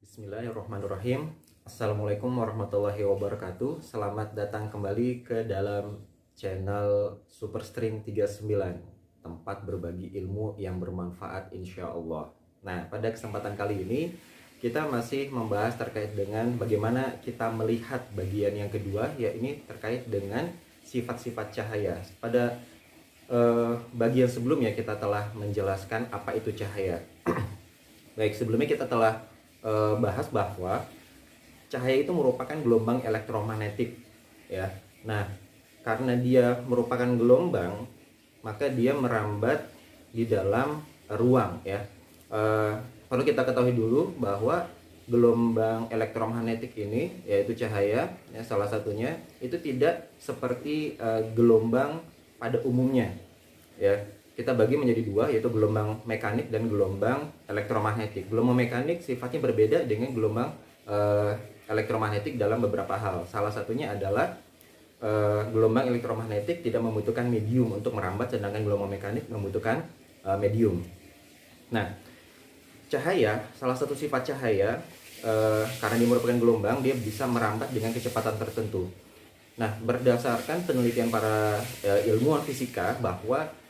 Bismillahirrahmanirrahim. Assalamualaikum warahmatullahi wabarakatuh. Selamat datang kembali ke dalam channel Superstring 39, tempat berbagi ilmu yang bermanfaat insya Allah. Nah, pada kesempatan kali ini kita masih membahas terkait dengan bagaimana kita melihat bagian yang kedua, yaitu terkait dengan sifat-sifat cahaya. Pada bagian sebelumnya kita telah menjelaskan apa itu cahaya. Baik, sebelumnya kita telah bahas bahwa cahaya itu merupakan gelombang elektromagnetik, ya. Nah, karena dia merupakan gelombang, maka dia merambat di dalam ruang, ya. Perlu kita ketahui dulu bahwa gelombang elektromagnetik ini, yaitu cahaya, ya, salah satunya itu tidak seperti gelombang pada umumnya, ya. Kita bagi menjadi dua, yaitu gelombang mekanik dan gelombang elektromagnetik. Gelombang mekanik sifatnya berbeda dengan gelombang elektromagnetik dalam beberapa hal. Salah satunya adalah gelombang elektromagnetik tidak membutuhkan medium untuk merambat, sedangkan gelombang mekanik membutuhkan medium. Nah, cahaya, salah satu sifat cahaya, karena dia merupakan gelombang, dia bisa merambat dengan kecepatan tertentu. Nah, berdasarkan penelitian para ilmuwan fisika bahwa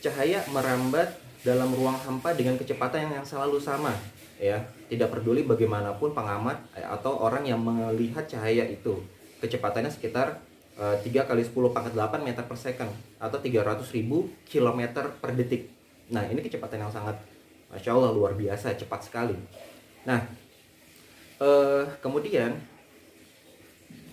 cahaya merambat dalam ruang hampa dengan kecepatan yang selalu sama, ya. Tidak peduli bagaimanapun pengamat atau orang yang melihat cahaya itu, kecepatannya sekitar 3 kali 10 pangkat 8 meter per second atau 300.000 km per detik. Nah, ini kecepatan yang sangat, Masya Allah, luar biasa, cepat sekali. Nah, kemudian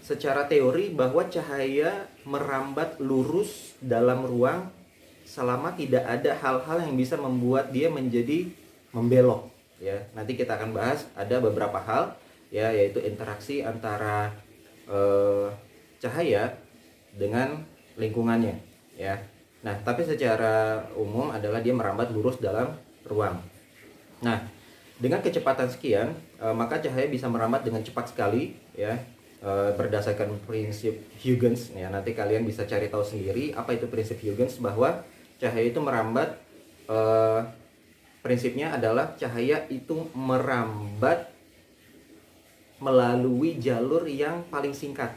secara teori bahwa cahaya merambat lurus dalam ruang selama tidak ada hal-hal yang bisa membuat dia menjadi membelok, ya. Nanti kita akan bahas ada beberapa hal, ya, yaitu interaksi antara cahaya dengan lingkungannya, ya. Nah, tapi secara umum adalah dia merambat lurus dalam ruang. Nah, dengan kecepatan sekian, maka cahaya bisa merambat dengan cepat sekali, ya. Berdasarkan prinsip Huygens, ya, nanti kalian bisa cari tahu sendiri apa itu prinsip Huygens, bahwa cahaya itu merambat, prinsipnya adalah cahaya itu merambat melalui jalur yang paling singkat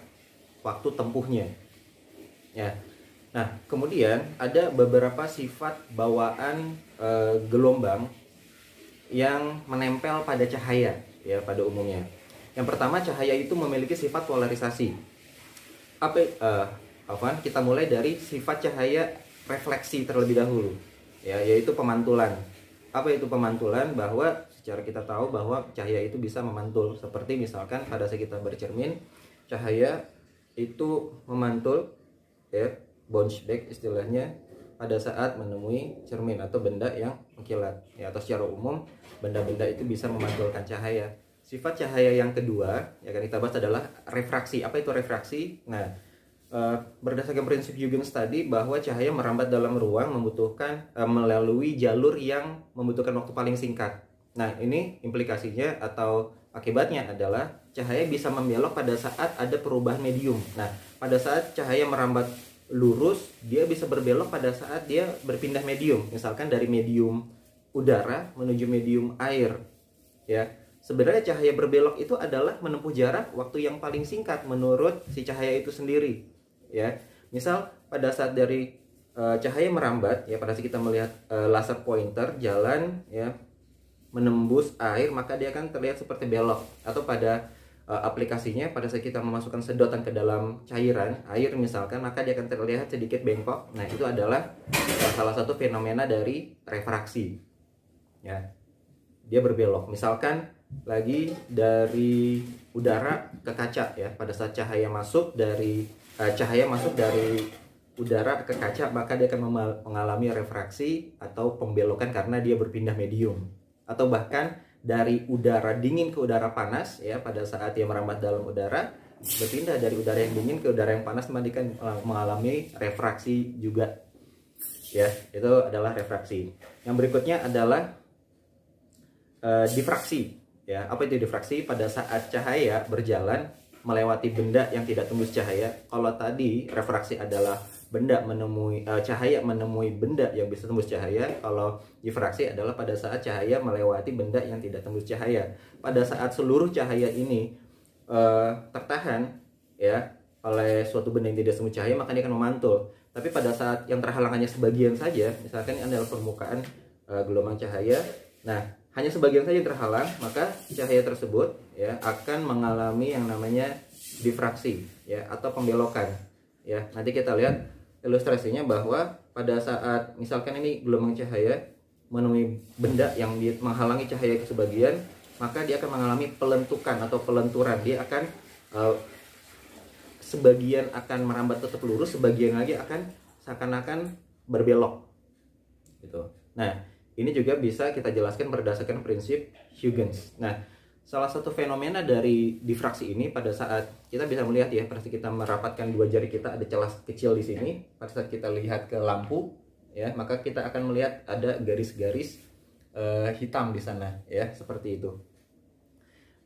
waktu tempuhnya, ya. Nah, kemudian ada beberapa sifat bawaan gelombang yang menempel pada cahaya, ya, pada umumnya. Yang pertama, cahaya itu memiliki sifat polarisasi. Kita mulai dari sifat cahaya refleksi terlebih dahulu, ya, yaitu pemantulan. Apa itu pemantulan? Bahwa secara kita tahu bahwa cahaya itu bisa memantul, seperti misalkan pada saat kita bercermin, cahaya itu memantul, ya, bounce back istilahnya, pada saat menemui cermin atau benda yang mengkilat, ya. Atau secara umum benda-benda itu bisa memantulkan cahaya. Sifat cahaya yang kedua yang akan kita bahas adalah refraksi. Apa itu refraksi? Nah, berdasarkan prinsip Huygens tadi, bahwa cahaya merambat dalam ruang membutuhkan melalui jalur yang membutuhkan waktu paling singkat. Nah, ini implikasinya atau akibatnya adalah cahaya bisa membelok pada saat ada perubahan medium. Nah, pada saat cahaya merambat lurus, dia bisa berbelok pada saat dia berpindah medium. Misalkan dari medium udara menuju medium air, ya. Sebenarnya cahaya berbelok itu adalah menempuh jarak waktu yang paling singkat menurut si cahaya itu sendiri, ya. Misal pada saat dari cahaya merambat, ya, pada saat kita melihat laser pointer jalan, ya, menembus air, maka dia akan terlihat seperti belok. Atau pada aplikasinya, pada saat kita memasukkan sedotan ke dalam cairan air misalkan, maka dia akan terlihat sedikit bengkok. Nah, itu adalah salah satu fenomena dari refraksi, ya. Dia berbelok. Misalkan lagi dari udara ke kaca, ya, pada saat cahaya masuk dari udara ke kaca, maka dia akan mengalami refraksi atau pembelokan karena dia berpindah medium. Atau bahkan dari udara dingin ke udara panas, ya, pada saat dia merambat dalam udara, berpindah dari udara yang dingin ke udara yang panas, maka dia akan mengalami refraksi juga, ya. Itu adalah refraksi. Yang berikutnya adalah difraksi, ya. Apa itu difraksi? Pada saat cahaya berjalan melewati benda yang tidak tembus cahaya. Kalau tadi refraksi adalah cahaya menemui benda yang bisa tembus cahaya. Kalau difraksi adalah pada saat cahaya melewati benda yang tidak tembus cahaya. Pada saat seluruh cahaya ini tertahan ya oleh suatu benda yang tidak tembus cahaya, maka dia akan memantul. Tapi pada saat yang terhalang hanya sebagian saja, misalkan ini adalah permukaan gelombang cahaya, nah hanya sebagian saja yang terhalang, maka cahaya tersebut ya akan mengalami yang namanya difraksi ya atau pembelokan. Ya, nanti kita lihat ilustrasinya bahwa pada saat misalkan ini gelombang cahaya menemui benda yang menghalangi cahaya ke sebagian, maka dia akan mengalami pelentukan atau pelenturan. Dia akan sebagian akan merambat tetap lurus, sebagian lagi akan seakan-akan berbelok gitu. Nah, ini juga bisa kita jelaskan berdasarkan prinsip Huygens. Nah, salah satu fenomena dari difraksi ini pada saat kita bisa melihat ya, pada saat kita merapatkan dua jari kita ada celah kecil di sini. Pada saat kita lihat ke lampu ya, maka kita akan melihat ada garis-garis hitam di sana ya, seperti itu.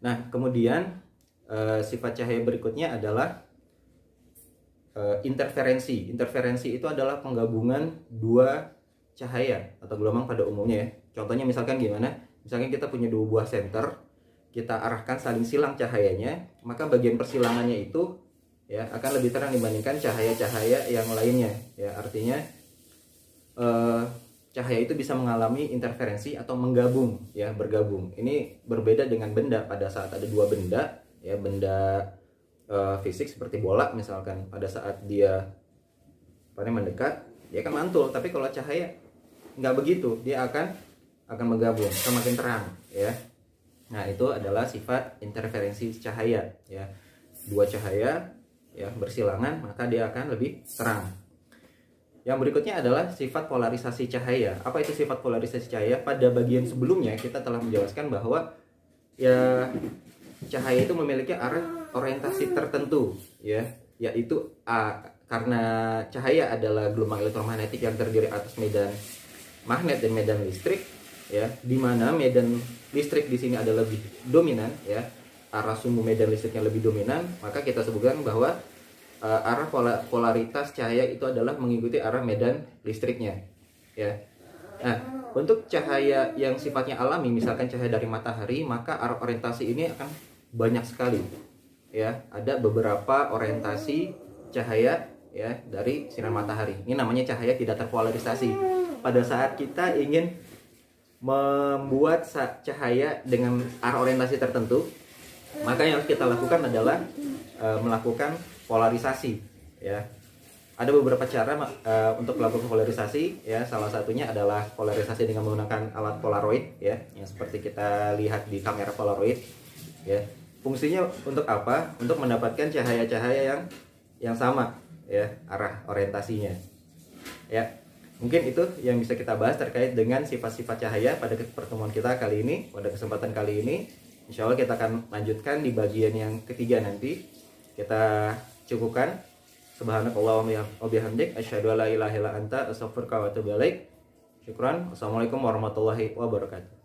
Nah, kemudian sifat cahaya berikutnya adalah interferensi. Interferensi itu adalah penggabungan dua cahaya atau gelombang pada umumnya ya. Contohnya misalkan gimana? Misalkan kita punya dua buah senter, kita arahkan saling silang cahayanya, maka bagian persilangannya itu ya akan lebih terang dibandingkan cahaya-cahaya yang lainnya ya. Artinya cahaya itu bisa mengalami interferensi atau menggabung ya, bergabung. Ini berbeda dengan benda. Pada saat ada dua benda ya, benda fisik seperti bola misalkan, pada saat dia mendekat dia akan mantul. Tapi kalau cahaya nggak begitu, dia akan menggabung, semakin terang ya. Nah, itu adalah sifat interferensi cahaya ya. Dua cahaya ya bersilangan, maka dia akan lebih terang. Yang berikutnya adalah sifat polarisasi cahaya. Apa itu sifat polarisasi cahaya? Pada bagian sebelumnya kita telah menjelaskan bahwa ya cahaya itu memiliki arah orientasi tertentu ya, yaitu karena cahaya adalah gelombang elektromagnetik yang terdiri atas medan magnet dan medan listrik ya, di mana medan listrik di sini adalah lebih dominan ya, arah sumbu medan listriknya lebih dominan, maka kita sebutkan bahwa arah polaritas cahaya itu adalah mengikuti arah medan listriknya ya. Nah, untuk cahaya yang sifatnya alami, misalkan cahaya dari matahari, maka arah orientasi ini akan banyak sekali ya. Ada beberapa orientasi cahaya ya dari sinar matahari. Ini namanya cahaya tidak terpolarisasi. Pada saat kita ingin membuat cahaya dengan arah orientasi tertentu, maka yang harus kita lakukan adalah melakukan polarisasi ya. Ada beberapa cara untuk melakukan polarisasi ya. Salah satunya adalah polarisasi dengan menggunakan alat polaroid ya, yang seperti kita lihat di kamera polaroid ya. Fungsinya untuk apa? Untuk mendapatkan cahaya-cahaya yang sama ya, arah orientasinya ya. Mungkin itu yang bisa kita bahas terkait dengan sifat-sifat cahaya pada pertemuan kita kali ini, pada kesempatan kali ini. Insya Allah kita akan lanjutkan di bagian yang ketiga nanti. Kita cukupkan. Subhanakallahumma wa bihamdik, asyhadu an la ilaha illa anta, astaghfiruka wa atubu ilaik. Syukran. Wassalamualaikum warahmatullahi wabarakatuh.